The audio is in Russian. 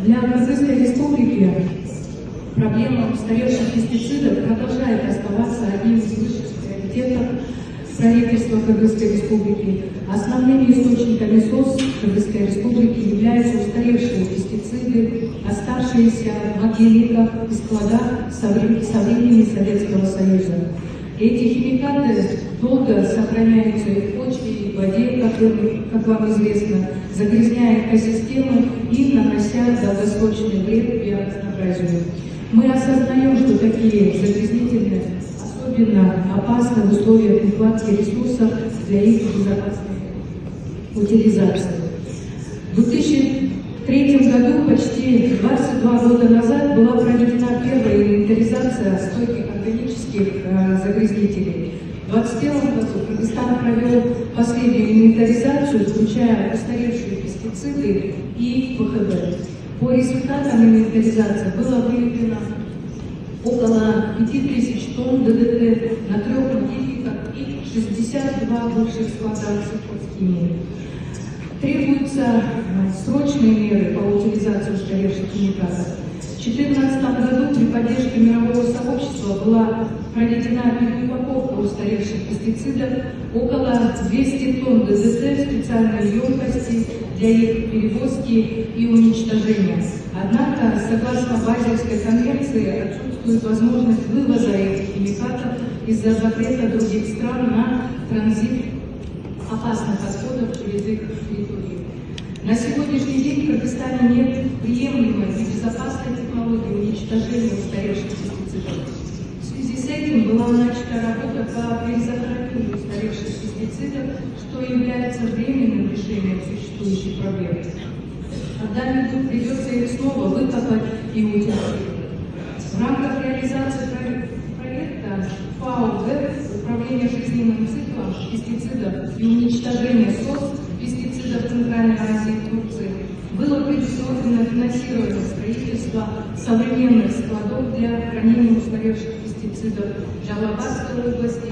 Для Кыргызской республики проблема устаревших пестицидов продолжает оставаться одним из высших приоритетов правительства Кыргызской республики. Основными источниками СОС Кыргызской республики являются устаревшие пестициды, оставшиеся в могильниках и складах со времени Советского Союза. Эти химикаты долго сохраняются и в почве, и в воде, как вам известно, загрязняя экосистемы и нанося долгосрочный вред биоразнообразию. Мы осознаем, что такие загрязнители особенно опасны в условиях нехватки ресурсов для их безопасной утилизации. В 2003 году, почти 22 года назад, была проведена первая инвентаризация стойких органических загрязнителей. В 2021 году Кыргызстан провел последнюю инвентаризацию, включая устаревшие пестициды и ПХБ. По результатам инвентаризации было выявлено около 5000 тонн ДДТ на 3 могильниках и 62 бывших склада сельхозхимии. Требуются срочные меры по утилизации устаревших химикатов. В 2014 году при поддержке мирового сообщества была проведена переупаковка устаревших пестицидов, около 200 тонн ДДТ в специальной емкости для их перевозки и уничтожения. Однако, согласно Базельской конвенции, отсутствует возможность вывоза этих химикатов из-за запрета других стран на транзит опасных отходов через их территорию. На сегодняшний день в Кыргызстане нет приемлемой и безопасной технологии уничтожения устаревших пестицидов. В связи с этим была начата работа по перезахоронению устаревших пестицидов, что является временным решением существующих проблем. Когда-нибудь придется их снова выкопать и утилизировать. В рамках реализации проекта ФАО «Управление жизненным циклом пестицидов и уничтожение СОС пестицидов Центральной Азии и Турции» было предусмотрено финансирование строительства современных складов для хранения устаревших пестицидов в Жалабатской области,